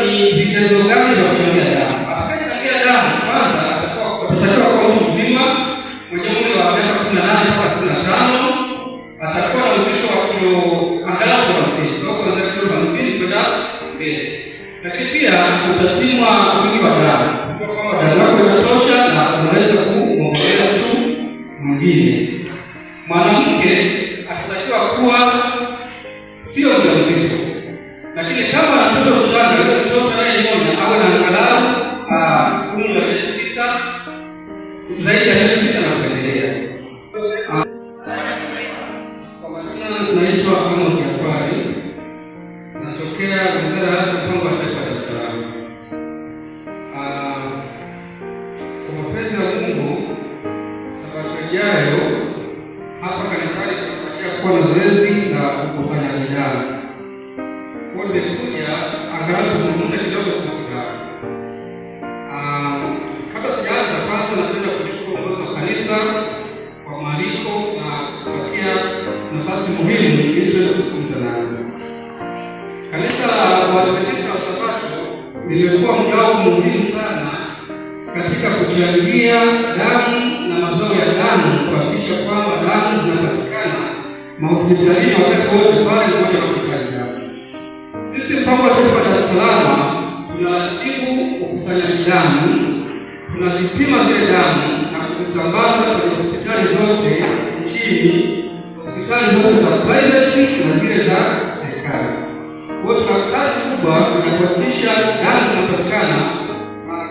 Sasa ni vigezo gani vya kuchangia damu? Atakayechangia damu kwanza atatakiwa kuwa mtu mzima mwenye umri wa miaka 18 mpaka 65, atakuwa na uzito wa kilo angalau 50, au kuanzia kilo 50 kwenda mbele. Lakini pia utapimwa wingi wa damu, kwa kwamba damu yako inatosha na unaweza kumwongezea mtu mwingine. Mwanamke atatakiwa kuwa sio mjamzito, lakini kama ana mtoto mchanga, yule mtoto anayeona awe na angalau umri wa miezi 6, zaidi ya miezi 6 na kuendelea. Kwa majina naitwa Amos Yafari, natokea Wizara ya Mpango wa Taifa Dar es Salaam. Kwa mapenzi ya Mungu, Sabato ijayo hapa kanisani tunatarajiwa kuwa na zoezi la kukusanya damu. Kwa hiyo nimekuja angalau kuzungumza kidogo kuhusu damu. Kabla sijaanza, kwanza napenda kushukuru uongozi wa kanisa kwa mwaliko na kupatia nafasi muhimu ili tuweze kuzungumza nanyi. Kanisa la Waadventista wa Sabato limekuwa mdau muhimu sana katika kuchangia damu na mazao ya damu, kuhakikisha kwamba damu zinapatikana mahospitalini wakati wote pale mmoja anahitaji damu. Sisi Mpango wa Taifa Dar es Salaam tunaratibu ukusanyaji damu, tunazipima zile damu na kuzisambaza kwenye hospitali zote nchini, hospitali zote za private na zile za serikali. Kwa hiyo tuna kazi kubwa ya kuhakikisha damu zinapatikana.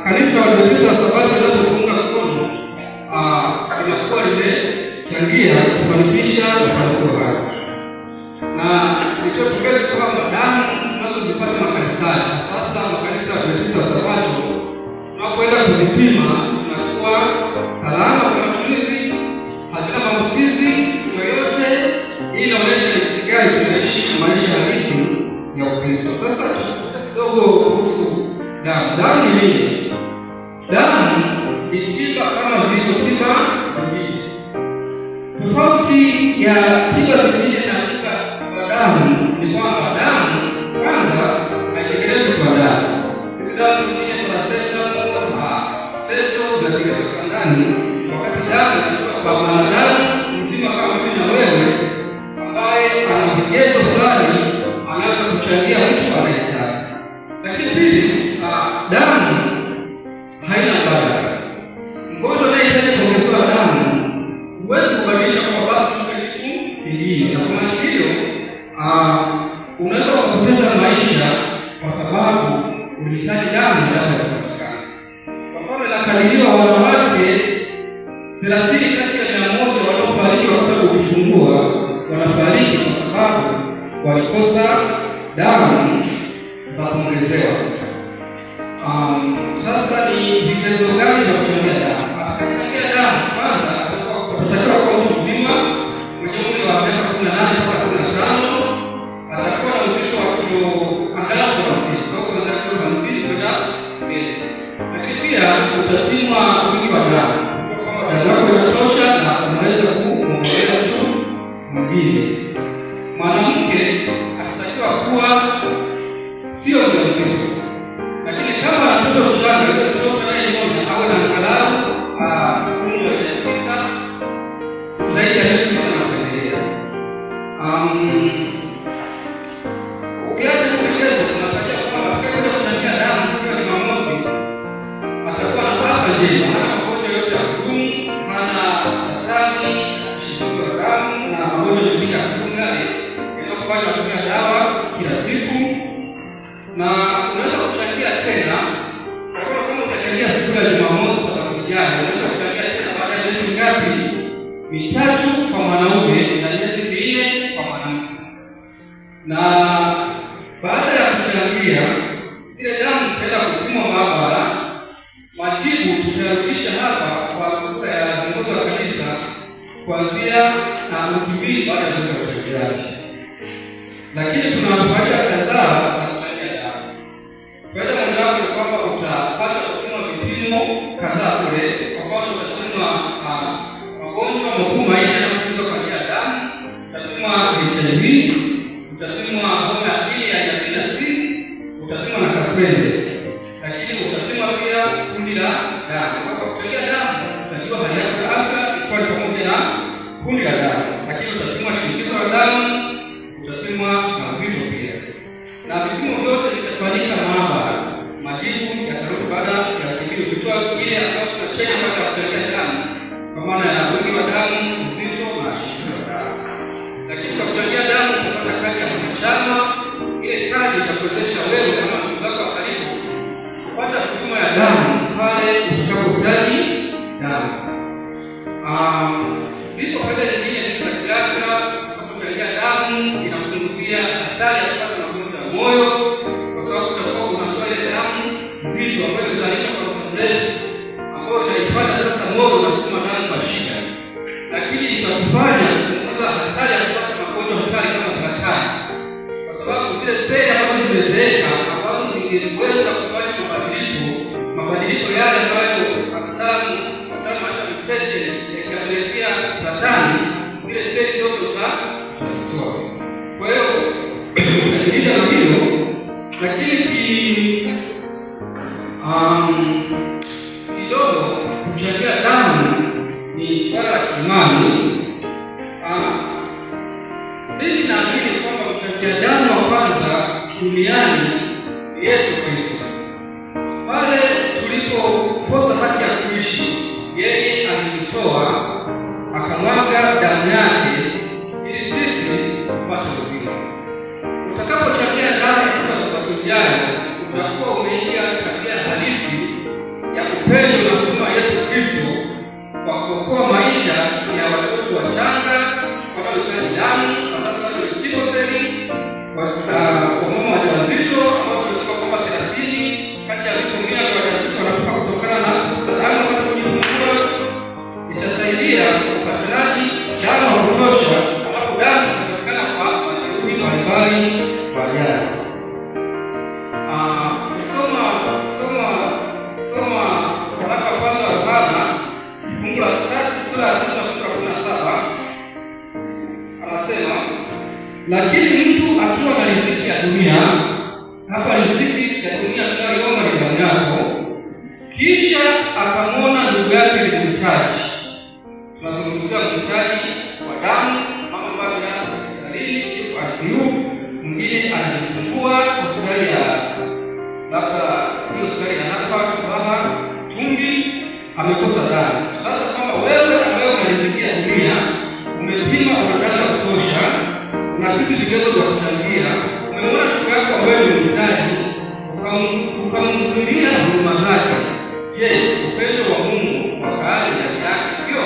Kanisa la Waadventista wa Sabato linapotunga mkono inakuwa limechangia kufanikisha mafanikio haya. Na nitopongeza kwamba damu tunazozipata makanisani, sasa makanisa ya Waadventista wa Sabato, tunapoenda kuzipima zinakuwa salama kwa matumizi, hazina maambukizi yoyote. Hii inaonyesha jinsi gani tunaishi maisha halisi ya Ukristo. Sasa tuzungumze kidogo kuhusu damu. Damu ni nini? Damu ni tiba kama zilivyo tiba zingine. Tofauti ya tiba zingine na tiba za damu ni kwamba damu kwanza haitekelezwi kwa damu. Hizi dawa zingine kuna seto za tiba za ndani, wakati damu inatoka kwa mwanadamu mzima kama mimi na wewe, ambaye ana vigezo fulani anaweza kuchangia mtu anayehitaji. Lakini pili, damu haina mbadala. Mgonjwa anayehitaji kuongezewa damu huwezi kubadilisha kwa basi mpe kitu kingine, na kwa hiyo unaweza kupoteza maisha kwa sababu unahitaji damu ya kupatikana. Kwa mfano, inakadiriwa wanawake 30 kati ya 100 wanaofariki wakati wa kujifungua wanafariki kwa sababu walikosa damu za kuongezewa. Sasa ni vigezo gani vya kuchangia damu? Atakayechangia damu kwanza atatakiwa kuwa mtu mzima mwenye umri wa miaka 18 mpaka 65, atakuwa na uzito wa kilo angalau 50, au kuanzia kilo 50 kwenda mbele. Lakini pia utapimwa wingi wa damu, kwa kwamba damu yako inatosha na unaweza kumwongezea mtu mwingine. Mwanamke atatakiwa kuwa sio mjamzito, lakini kama ana mtoto mchanga, yule mtoto anayeona awe na angalau umri wa miezi 6, zaidi ya miezi 6 na kuendelea. Ukiacha kueleza, tunatakiwa kwamba atakayekwenda kuchangia damu siku ya Jumamosi atakuwa na afya njema, hana magonjwa yote ya kudumu, hana saratani, shinikizo la damu na magonjwa mengine ya kudumu yale yanayofanya kutumia dawa kila siku. Na unaweza kuchangia tena, kama utachangia siku ya Jumamosi Sabato ijayo, unaweza kuchangia tena baada ya miezi ngapi? 3 kwa mwanaume na miezi 4 kwa mwanamke. Na baada ya kuchangia, zile damu zitaenda kupimwa maabara. Majibu tutarudisha hapa kwa ruhusa ya viongozi wa kanisa kuanzia wiki 2 baada ya zoezi la uchangiaji. Lakini kuna faida kadhaa za kuchangia damu. Faida mojawapo ni kwamba utapata kupimwa vipimo kadhaa kule. Kwa mfano, utapimwa magonjwa makuu manne yanayokuza kwa njia ya damu, utapimwa HIV, utapimwa homa ya pili ya jamii na C, utapimwa na kaswende. na vipimo vyote vitafanyika maabara. Majibu yatarudi baada ya kipimo kutoa ile ambayo tunacheka baada ya kuchangia damu, kwa maana ya wingi wa damu, uzito na shinikizo la damu. Lakini kwa kuchangia damu tunapata kadi ya mwanachama. Ile kadi itakuwezesha wewe kama ndugu zako wa karibu kupata huduma ya damu pale utakapohitaji damu. Zipo faida nyingine za kiafya. Kuchangia damu inapunguzia hatari ya kupata magonjwa ya moyo, kwa sababu utakuwa unatoa ile damu nzito ambayo imezalishwa kwa muda mrefu, ambayo inaifanya sasa moyo unasukuma damu kwa shida. Lakini itakufanya kupunguza hatari ya kupata magonjwa hatari kama saratani, kwa sababu zile seli ambazo zimezeeka ambazo zingeweza kufanya mabadiliko yale ambayo wataalamu yakapelekea saratani, zile seli zote utazitoa. Kwa hiyo utajilinda na hilo. Lakini kidogo kuchangia damu ni swala la imani. Mimi naamini kwamba mchangia damu wa kwanza duniani ni Yesu Kristo. Pale tulipokosa haki ya kuishi, yeye alijitoa akamwaga damu yake ili sisi tupate uzima. Utakapochangia damu katika Sabato ijayo, utakuwa umeingia tabia halisi ya upendo na huruma ya Yesu Kristo kwa kuokoa maisha ya watoto wachanga wanaohitaji damu, na sasa bado ni sikoseli, kwa mama wajawazito ambao tumesema kwamba 30 kati ya 100 wajawazito wanakufa kutokana na saratani wakati kujifungua. Itasaidia upatikanaji damu ya kutosha, ambapo damu zinapatikana kwa majeruhi mbalimbali kwa ajali. Soma waraka wa kwanza wa Yohana fungu la 3 sura ya 3 fungu la 17, anasema, lakini mtu akiwa na riziki ya dunia, hapa riziki ya dunia tunayoiona ni damu yako, kisha akamwona ndugu yake ni mhitaji. Tunazungumzia mhitaji wa damu, mama ambaye ana hospitalini kwa ICU, mwingine anajifungua hospitali ya labda hiyo hospitali ya hapa Kibaha Tumbi, amekosa damu. Sasa kama wewe ambaye una riziki ya dunia, umepima unakana ya kutosha, na hizi vigezo vya kuchangia, umemwona ndugu yako wewe ni mhitaji, ukamzuilia huduma zake, je, upendo wa Mungu kwa hali ya yake hiyo?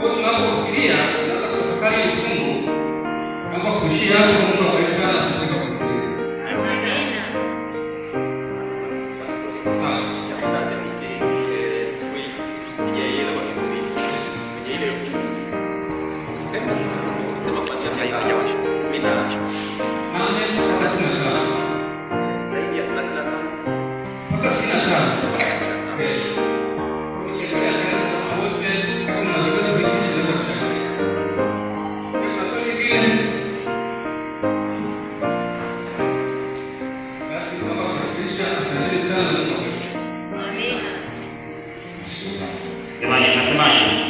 Kwa tunapofikiria tunaweza kutafakari mfungu kama kuishia hapo. Mungu awabariki sana sana kwa kusikiliza.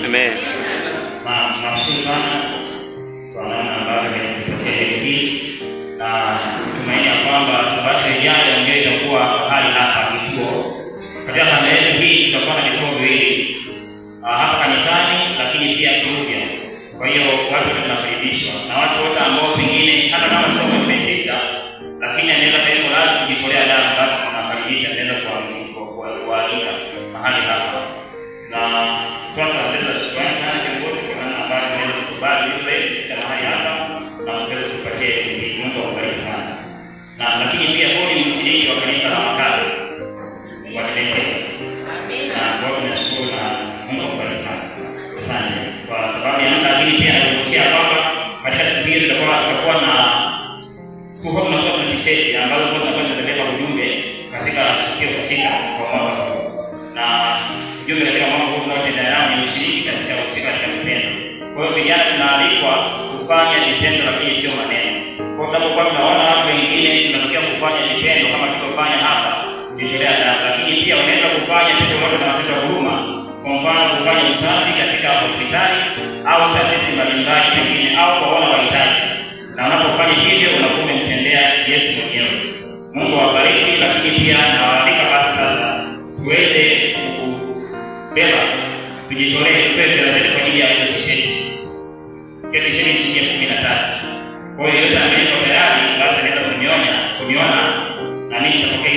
Amen. Nashukuru sana kwa namna ambavyo nimetupatia hii, na tumaini ya kwamba Sabato ijayo ndio itakuwa hali hapa kituo. Katika kanda yetu hii tutakuwa na vituo viwili hapa kanisani, lakini pia Kiruvya. Kwa hiyo watu tunakaribishwa, na watu wote ambao pengine hata kama sio Mwadventista lakini anaweza pia lazima kujitolea damu, basi tunakaribisha, anaweza kualika mahali hapa. Na kwa sasa tunashukuru sana kiongozi kwa namna ambavyo anaweza kukubali ile katika mahali hapa na kuweza kupatia hii. Mungu awabariki sana. Na lakini pia huyu ni mshiriki wa kanisa la Makabe wa Adventista. Amina. Na kwa hiyo tunashukuru na Mungu awabariki sana. Asante kwa sababu ya muda, lakini pia nakukumbusha kwamba katika siku hii tutakuwa na siku kwa na t-shirt ambazo tutakuwa tunabeba ujumbe katika tukio husika kwa mwaka huu. Na ujumbe katika mwaka huu tunaoendelea nao ni ushiriki katika husika katika vitendo. Kwa hiyo vijana tunaalikwa kufanya vitendo lakini sio maneno. Kwa sababu kwa tunaona watu wengine tunatokea kufanya vitendo kama tulifanya hapa, kujitolea damu, lakini pia wanaweza kufanya tendo moja na matendo ya huruma. Kwa mfano kufanya usafi katika hospitali au taasisi mbalimbali pengine, au kwa wale wahitaji. Na na unapofanya hivyo unakuwa umemtendea Yesu mwenyewe. Mungu awabariki, lakini pia nawaalika basi sasa tuweze kubeba, tujitolee pesa kwa ajili ya hiyo t-shirt. Hiyo t-shirt ni shilingi 13. Kwa hiyo yote ambaye yuko tayari basi anaweza kuniona na mimi nitapokea